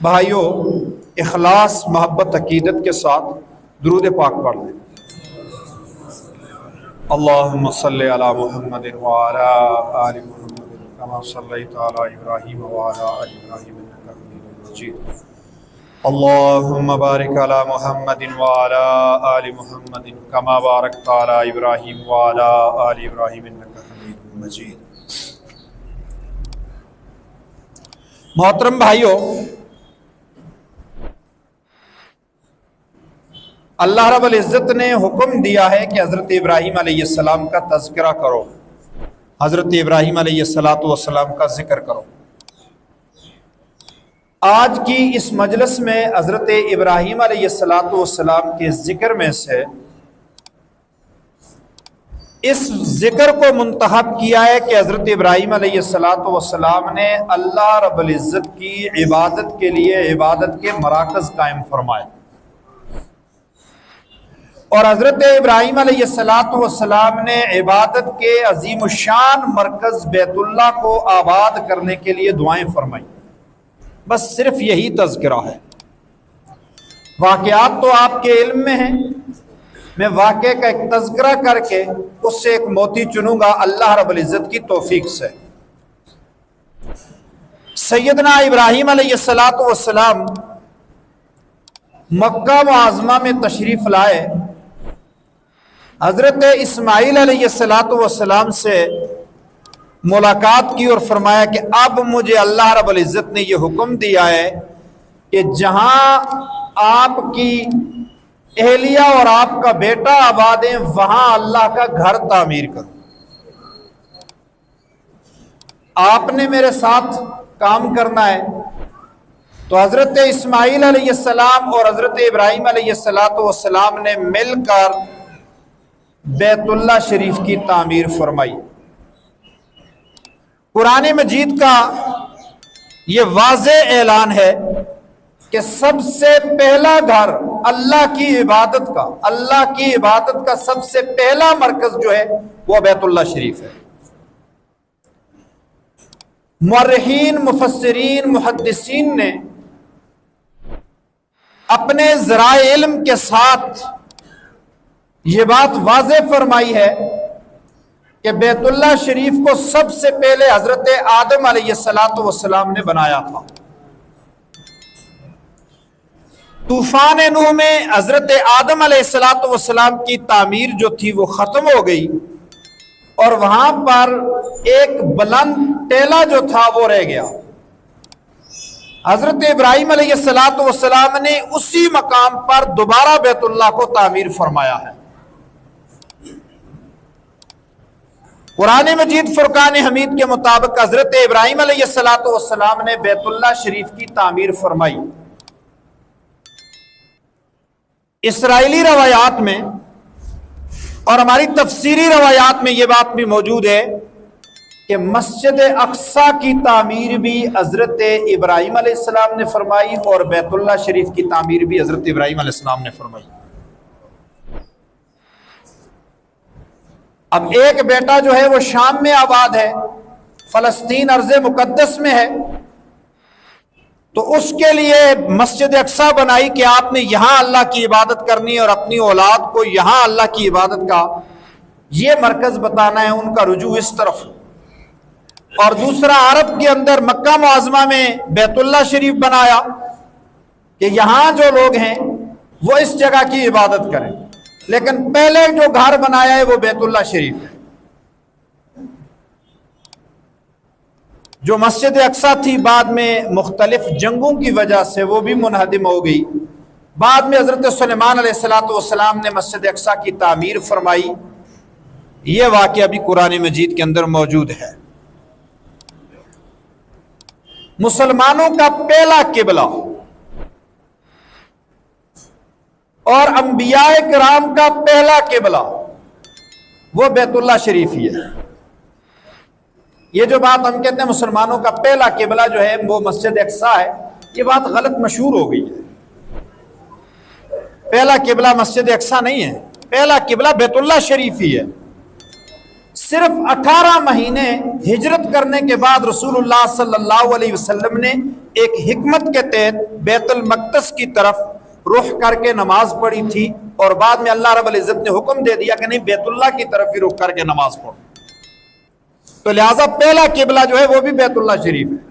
بھائیوں، اخلاص، محبت، عقیدت کے ساتھ درود پاک پڑھ لیں۔ اللہم صلی علی محمد وعلی آل محمد کما صلیت علی ابراہیم وعلی آل ابراہیم انک حمید مجید۔ اللہم بارک علی محمد وعلی آل محمد کما بارکت علی ابراہیم وعلی آل ابراہیم انک حمید مجید۔ محترم بھائیوں، اللہ رب العزت نے حکم دیا ہے کہ حضرت ابراہیم علیہ السلام کا تذکرہ کرو، حضرت ابراہیم علیہ السلام کا ذکر کرو۔ آج کی اس مجلس میں حضرت ابراہیم علیہ السلام کے ذکر میں سے اس ذکر کو منتخب کیا ہے کہ حضرت ابراہیم علیہ السلام نے اللہ رب العزت کی عبادت کے لیے عبادت کے مراکز قائم فرمائے، اور حضرت ابراہیم علیہ السلام نے عبادت کے عظیم الشان مرکز بیت اللہ کو آباد کرنے کے لیے دعائیں فرمائیں۔ بس صرف یہی تذکرہ ہے۔ واقعات تو آپ کے علم میں ہیں، میں واقعے کا ایک تذکرہ کر کے اس سے ایک موتی چنوں گا اللہ رب العزت کی توفیق سے۔ سیدنا ابراہیم علیہ السلام مکہ معظمہ میں تشریف لائے، حضرت اسماعیل علیہ السلام سے ملاقات کی اور فرمایا کہ اب مجھے اللہ رب العزت نے یہ حکم دیا ہے کہ جہاں آپ کی اہلیہ اور آپ کا بیٹا آباد ہیں وہاں اللہ کا گھر تعمیر کرو۔ آپ نے میرے ساتھ کام کرنا ہے۔ تو حضرت اسماعیل علیہ السلام اور حضرت ابراہیم علیہ السلام نے مل کر بیت اللہ شریف کی تعمیر فرمائی۔ قرآن مجید کا یہ واضح اعلان ہے کہ سب سے پہلا گھر اللہ کی عبادت کا سب سے پہلا مرکز جو ہے وہ بیت اللہ شریف ہے۔ مورخین، مفسرین، محدثین نے اپنے ذرائع علم کے ساتھ یہ بات واضح فرمائی ہے کہ بیت اللہ شریف کو سب سے پہلے حضرت آدم علیہ السلام نے بنایا تھا۔ طوفان نوح میں حضرت آدم علیہ السلام کی تعمیر جو تھی وہ ختم ہو گئی، اور وہاں پر ایک بلند ٹیلا جو تھا وہ رہ گیا۔ حضرت ابراہیم علیہ السلام نے اسی مقام پر دوبارہ بیت اللہ کو تعمیر فرمایا ہے۔ قرآن مجید فرقان حمید کے مطابق حضرت ابراہیم علیہ السلام نے بیت اللہ شریف کی تعمیر فرمائی۔ اسرائیلی روایات میں اور ہماری تفسیری روایات میں یہ بات بھی موجود ہے کہ مسجد اقصی کی تعمیر بھی حضرت ابراہیم علیہ السلام نے فرمائی، اور بیت اللہ شریف کی تعمیر بھی حضرت ابراہیم علیہ السلام نے فرمائی۔ اب ایک بیٹا جو ہے وہ شام میں آباد ہے، فلسطین ارض مقدس میں ہے، تو اس کے لیے مسجد اقصی بنائی کہ آپ نے یہاں اللہ کی عبادت کرنی ہے اور اپنی اولاد کو یہاں اللہ کی عبادت کا یہ مرکز بتانا ہے، ان کا رجوع اس طرف۔ اور دوسرا عرب کے اندر مکہ معظمہ میں بیت اللہ شریف بنایا کہ یہاں جو لوگ ہیں وہ اس جگہ کی عبادت کریں، لیکن پہلے جو گھر بنایا ہے وہ بیت اللہ شریف ہے۔ جو مسجد اقصی تھی بعد میں مختلف جنگوں کی وجہ سے وہ بھی منہدم ہو گئی۔ بعد میں حضرت سلیمان علیہ السلام نے مسجد اقصی کی تعمیر فرمائی۔ یہ واقعہ بھی قرآن مجید کے اندر موجود ہے۔ مسلمانوں کا پہلا قبلہ اور انبیاء کرام کا پہلا قبلہ وہ بیت اللہ شریف ہی ہے۔ یہ جو بات ہم کہتے ہیں مسلمانوں کا پہلا قبلہ جو ہے وہ مسجد اقصی ہے، یہ بات غلط مشہور ہو گئی ہے۔ پہلا قبلہ مسجد اقصی نہیں ہے، پہلا قبلہ بیت اللہ شریف ہی ہے۔ صرف 18 مہینے ہجرت کرنے کے بعد رسول اللہ صلی اللہ علیہ وسلم نے ایک حکمت کے تحت بیت المقدس کی طرف رخ کر کے نماز پڑھی تھی، اور بعد میں اللہ رب العزت نے حکم دے دیا کہ نہیں، بیت اللہ کی طرف ہی رخ کر کے نماز پڑھو۔ تو لہٰذا پہلا قبلہ جو ہے وہ بھی بیت اللہ شریف ہے۔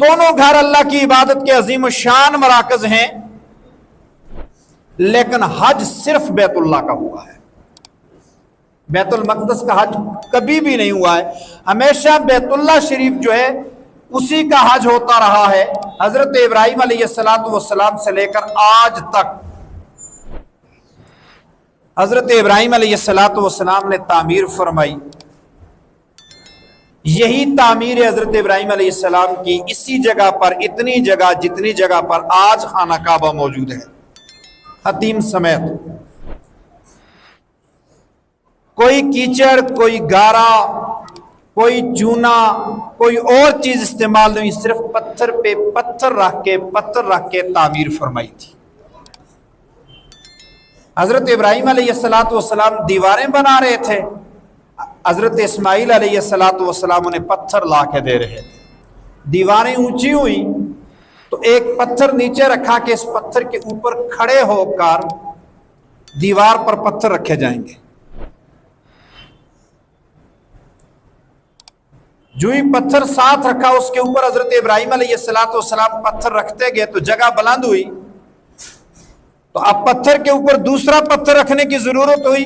دونوں گھر اللہ کی عبادت کے عظیم الشان مراکز ہیں، لیکن حج صرف بیت اللہ کا ہوا ہے، بیت المقدس کا حج کبھی بھی نہیں ہوا ہے۔ ہمیشہ بیت اللہ شریف جو ہے اسی کا حج ہوتا رہا ہے، حضرت ابراہیم علیہ السلام سے لے کر آج تک۔ حضرت ابراہیم علیہ السلام نے تعمیر فرمائی، یہی تعمیر حضرت ابراہیم علیہ السلام کی اسی جگہ پر، اتنی جگہ جتنی جگہ پر آج خانہ کعبہ موجود ہے حتیم سمیت۔ کوئی کیچڑ، کوئی گارا، کوئی چونا، کوئی اور چیز استعمال نہیں، صرف پتھر پہ پتھر رکھ کے تعمیر فرمائی تھی۔ حضرت ابراہیم علیہ السلام دیواریں بنا رہے تھے، حضرت اسماعیل علیہ السلام انہیں پتھر لا کے دے رہے تھے۔ دیواریں اونچی ہوئی تو ایک پتھر نیچے رکھا کہ اس پتھر کے اوپر کھڑے ہو کر دیوار پر پتھر رکھے جائیں گے۔ جو ہی پتھر ساتھ رکھا، اس کے اوپر حضرت ابراہیم علیہ السلام پتھر رکھتے گئے تو جگہ بلند ہوئی، تو اب پتھر کے اوپر دوسرا پتھر رکھنے کی ضرورت ہوئی،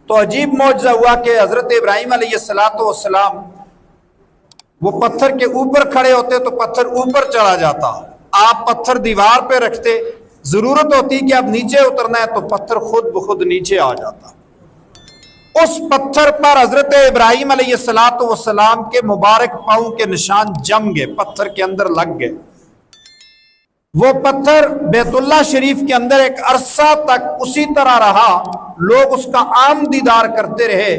تو عجیب معجزہ ہوا کہ حضرت ابراہیم علیہ السلام وہ پتھر کے اوپر کھڑے ہوتے تو پتھر اوپر چڑھا جاتا، آپ پتھر دیوار پہ رکھتے، ضرورت ہوتی کہ اب نیچے اترنا ہے تو پتھر خود بخود نیچے آ جاتا۔ اس پتھر پر حضرت ابراہیم علیہ السلام کے مبارک پاؤں کے نشان جم گئے، پتھر کے اندر لگ گئے۔ وہ پتھر بیت اللہ شریف کے اندر ایک عرصہ تک اسی طرح رہا، لوگ اس کا عام دیدار کرتے رہے۔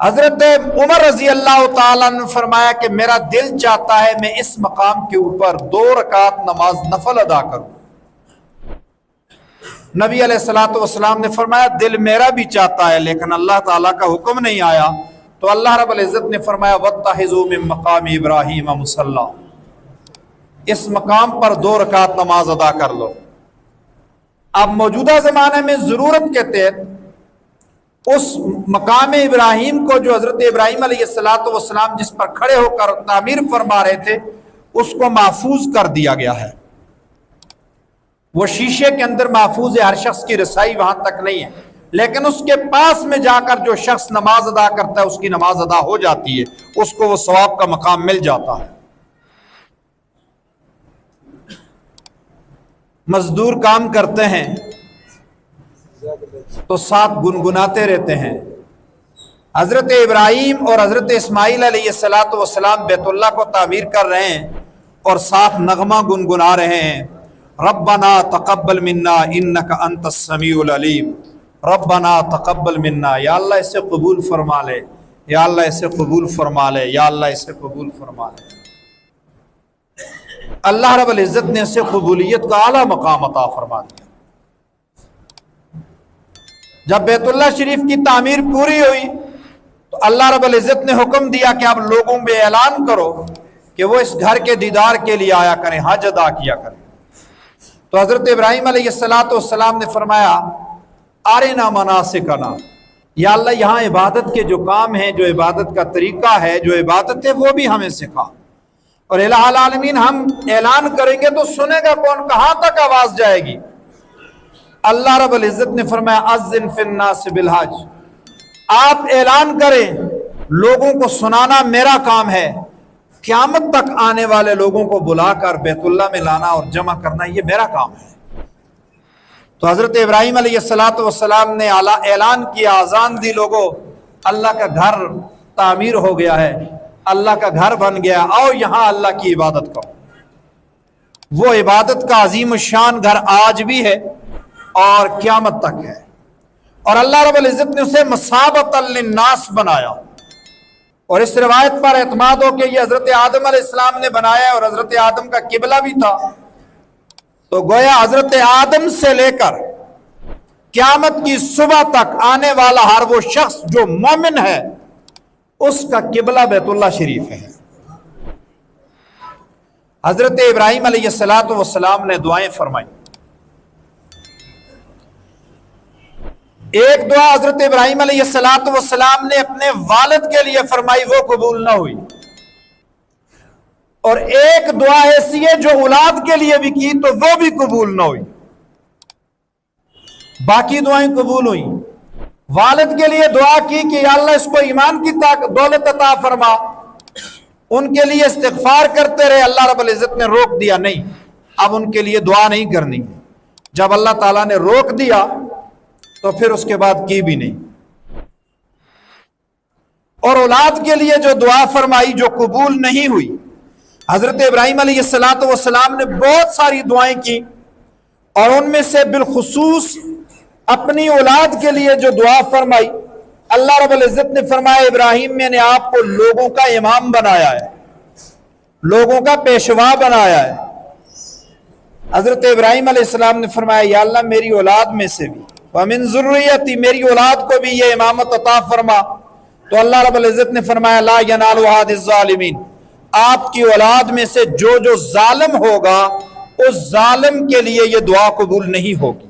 حضرت عمر رضی اللہ تعالیٰ نے فرمایا کہ میرا دل چاہتا ہے میں اس مقام کے اوپر 2 رکعت نماز نفل ادا کروں۔ نبی علیہ السلام نے فرمایا دل میرا بھی چاہتا ہے، لیکن اللہ تعالیٰ کا حکم نہیں آیا، تو اللہ رب العزت نے فرمایا وَاتَّخِذُوا مِن مَّقَامِ إِبْرَاهِيمَ مُصَلًّى، اس مقام پر 2 رکعت نماز ادا کر لو۔ اب موجودہ زمانے میں ضرورت کے تحت اس مقام ابراہیم کو جو حضرت ابراہیم علیہ السلام جس پر کھڑے ہو کر تعمیر فرما رہے تھے، اس کو محفوظ کر دیا گیا ہے۔ وہ شیشے کے اندر محفوظ ہے، ہر شخص کی رسائی وہاں تک نہیں ہے، لیکن اس کے پاس میں جا کر جو شخص نماز ادا کرتا ہے اس کی نماز ادا ہو جاتی ہے، اس کو وہ ثواب کا مقام مل جاتا ہے۔ مزدور کام کرتے ہیں تو ساتھ گنگناتے رہتے ہیں۔ حضرت ابراہیم اور حضرت اسماعیل علیہ السلام بیت اللہ کو تعمیر کر رہے ہیں اور ساتھ نغمہ گنگنا رہے ہیں، ربنا تقبل منا انک انت السمیع العلیم، ربنا تقبل منا، یا اللہ اسے قبول فرما لے، یا اللہ اسے قبول فرما لے، یا اللہ اسے قبول فرما لے۔ اللہ رب العزت نے اسے قبولیت کا اعلیٰ مقام عطا فرما دیا۔ جب بیت اللہ شریف کی تعمیر پوری ہوئی تو اللہ رب العزت نے حکم دیا کہ اب لوگوں میں اعلان کرو کہ وہ اس گھر کے دیدار کے لیے آیا کریں، حج ادا کیا کریں۔ تو حضرت ابراہیم علیہ السلام نے فرمایا آرنا مناسکنا، یا اللہ یہاں عبادت کے جو کام ہیں، جو عبادت کا طریقہ ہے، جو عبادت ہے، وہ بھی ہمیں سکھا۔ اور الہ العالمین ہم اعلان کریں گے تو سنے گا کون، کہاں تک آواز جائے گی؟ اللہ رب العزت نے فرمایا اذن فی الناس بالحج، آپ اعلان کریں، لوگوں کو سنانا میرا کام ہے، قیامت تک آنے والے لوگوں کو بلا کر بیت اللہ میں لانا اور جمع کرنا یہ میرا کام ہے۔ تو حضرت ابراہیم علیہ السلام نے اعلان کیا، اذان دی، لوگوں اللہ کا گھر تعمیر ہو گیا ہے، اللہ کا گھر بن گیا، آؤ یہاں اللہ کی عبادت کرو۔ وہ عبادت کا عظیم الشان گھر آج بھی ہے اور قیامت تک ہے، اور اللہ رب العزت نے اسے مثابۃ للناس بنایا۔ اور اس روایت پر اعتماد ہو کہ یہ حضرت آدم علیہ السلام نے بنایا اور حضرت آدم کا قبلہ بھی تھا، تو گویا حضرت آدم سے لے کر قیامت کی صبح تک آنے والا ہر وہ شخص جو مومن ہے اس کا قبلہ بیت اللہ شریف ہے۔ حضرت ابراہیم علیہ السلام نے دعائیں فرمائی. ایک دعا حضرت ابراہیم علیہ السلام نے اپنے والد کے لیے فرمائی، وہ قبول نہ ہوئی. اور ایک دعا ایسی ہے جو اولاد کے لیے بھی کی تو وہ بھی قبول نہ ہوئی. باقی دعائیں قبول ہوئی. والد کے لیے دعا کی کہ یا اللہ اس کو ایمان کی دولت عطا فرما، ان کے لیے استغفار کرتے رہے. اللہ رب العزت نے روک دیا، نہیں اب ان کے لیے دعا نہیں کرنی. جب اللہ تعالیٰ نے روک دیا تو پھر اس کے بعد کی بھی نہیں. اور اولاد کے لیے جو دعا فرمائی جو قبول نہیں ہوئی، حضرت ابراہیم علیہ السلام نے بہت ساری دعائیں کی، اور ان میں سے بالخصوص اپنی اولاد کے لیے جو دعا فرمائی، اللہ رب العزت نے فرمایا ابراہیم میں نے آپ کو لوگوں کا امام بنایا ہے، لوگوں کا پیشوا بنایا ہے. حضرت ابراہیم علیہ السلام نے فرمایا یا اللہ میری اولاد میں سے بھی وَمِن ذُرِّيَّتِي میری اولاد کو بھی یہ امامت عطا فرما. تو اللہ رب العزت نے فرمایا لا ينال عهد الظالمین، آپ کی اولاد میں سے جو ظالم ہوگا اس ظالم کے لیے یہ دعا قبول نہیں ہوگی.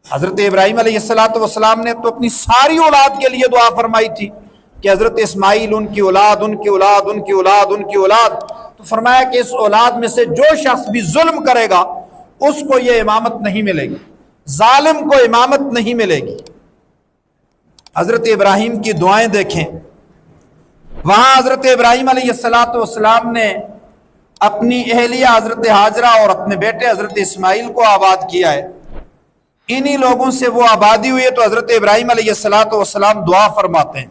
حضرت ابراہیم علیہ السلام نے تو اپنی ساری اولاد کے لیے دعا فرمائی تھی کہ حضرت اسماعیل ان کی اولاد ان کی اولاد ان کی اولاد ان کی اولاد. تو فرمایا کہ اس اولاد میں سے جو شخص بھی ظلم کرے گا اس کو یہ امامت نہیں ملے گی، ظالم کو امامت نہیں ملے گی. حضرت ابراہیم کی دعائیں دیکھیں. وہاں حضرت ابراہیم علیہ السلام نے اپنی اہلیہ حضرت حاجرہ اور اپنے بیٹے حضرت اسماعیل کو آباد کیا ہے. انہی لوگوں سے وہ آبادی ہوئی ہے. تو حضرت ابراہیم علیہ السلام دعا فرماتے ہیں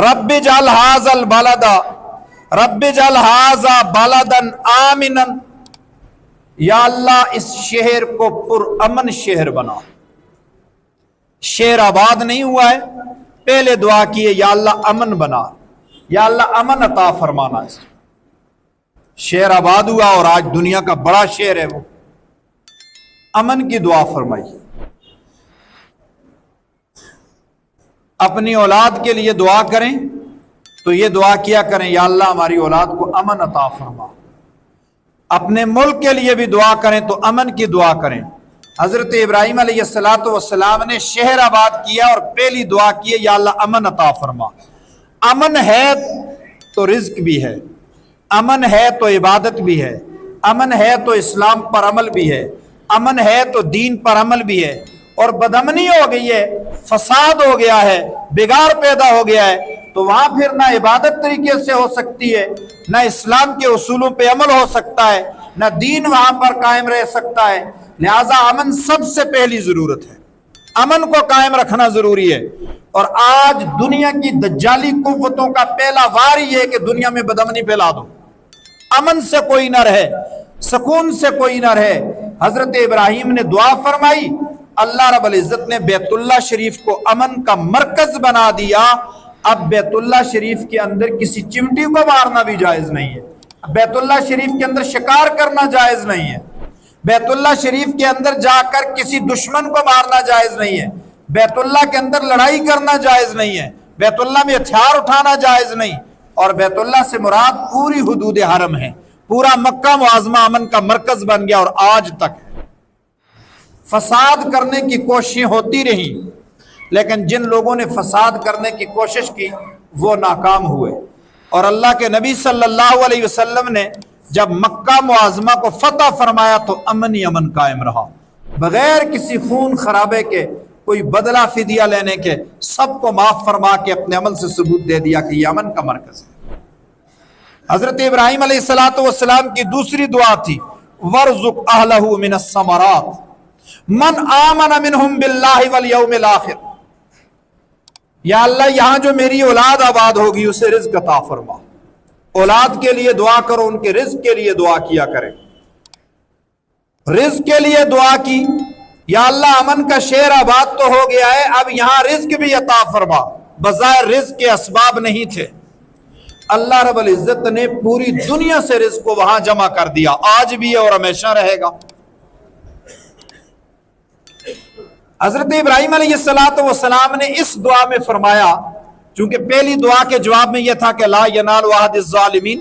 رب اجعل ھذا البلد رب اجعل ھذا بلدا آمنا، یا اللہ اس شہر کو پر امن شہر بنا. شہر آباد نہیں ہوا ہے، پہلے دعا کیے یا اللہ امن بنا، یا اللہ امن عطا فرمانا. شہر آباد ہوا اور آج دنیا کا بڑا شہر ہے، وہ امن کی دعا فرمائی. اپنی اولاد کے لیے دعا کریں تو یہ دعا کیا کریں یا اللہ ہماری اولاد کو امن عطا فرما. اپنے ملک کے لیے بھی دعا کریں تو امن کی دعا کریں. حضرت ابراہیم علیہ السلام نے شہر آباد کیا اور پہلی دعا کی یا اللہ امن عطا فرما. امن ہے تو رزق بھی ہے، امن ہے تو عبادت بھی ہے، امن ہے تو اسلام پر عمل بھی ہے، امن ہے تو دین پر عمل بھی ہے. اور بدامنی ہو گئی ہے، فساد ہو گیا ہے، بگاڑ پیدا ہو گیا ہے، تو وہاں پھر نہ عبادت طریقے سے ہو سکتی ہے، نہ اسلام کے اصولوں پہ عمل ہو سکتا ہے، نہ دین وہاں پر قائم رہ سکتا ہے. لہذا امن سب سے پہلی ضرورت ہے، امن کو قائم رکھنا ضروری ہے. اور آج دنیا کی دجالی قوتوں کا پہلا وار یہ ہے کہ دنیا میں بدامنی پھیلا دو، امن سے کوئی نہ رہے، سکون سے کوئی نہ رہے. حضرت ابراہیم نے دعا فرمائی، اللہ رب العزت نے بیت اللہ شریف کو امن کا مرکز بنا دیا. اب بیت اللہ شریف کے اندر کسی چمٹی کو مارنا بھی جائز نہیں ہے، بیت اللہ شریف کے اندر شکار کرنا جائز نہیں ہے، بیت اللہ شریف کے اندر جا کر کسی دشمن کو مارنا جائز نہیں ہے، بیت اللہ کے اندر لڑائی کرنا جائز نہیں ہے، بیت اللہ میں ہتھیار اٹھانا جائز نہیں. اور بیت اللہ سے مراد پوری حدود حرم ہے. پورا مکہ معظمہ امن کا مرکز بن گیا اور آج تک ہے. فساد کرنے کی کوششیں ہوتی رہی، لیکن جن لوگوں نے فساد کرنے کی کوشش کی وہ ناکام ہوئے. اور اللہ کے نبی صلی اللہ علیہ وسلم نے جب مکہ معظمہ کو فتح فرمایا تو امن ہی امن قائم رہا، بغیر کسی خون خرابے کے، کوئی بدلہ فدیہ لینے کے، سب کو معاف فرما کے اپنے عمل سے ثبوت دے دیا کہ یہ امن کا مرکز ہے. حضرت ابراہیم علیہ السلام کی دوسری دعا تھی وَارْزُقْ أَهْلَهُ مِنَ الثَّمَرَاتِ مَنْ آمَنَ مِنْهُمْ بِاللَّهِ وَالْيَوْمِ الْآخِرِ. یا اللہ یہاں جو میری اولاد آباد ہوگی اسے رزق عطا فرما. اولاد کے لیے دعا کرو، ان کے رزق کے لیے دعا کیا کریں. رزق کے لیے دعا کی، یا اللہ امن کا شہر آباد تو ہو گیا ہے، اب یہاں رزق بھی عطا فرما. بظاہر رزق کے اسباب نہیں تھے، اللہ رب العزت نے پوری دنیا سے رزق کو وہاں جمع کر دیا، آج بھی ہے اور ہمیشہ رہے گا. حضرت ابراہیم علیہ السلام نے اس دعا میں فرمایا، چونکہ پہلی دعا کے جواب میں یہ تھا کہ لا ینال عہد الظالمین،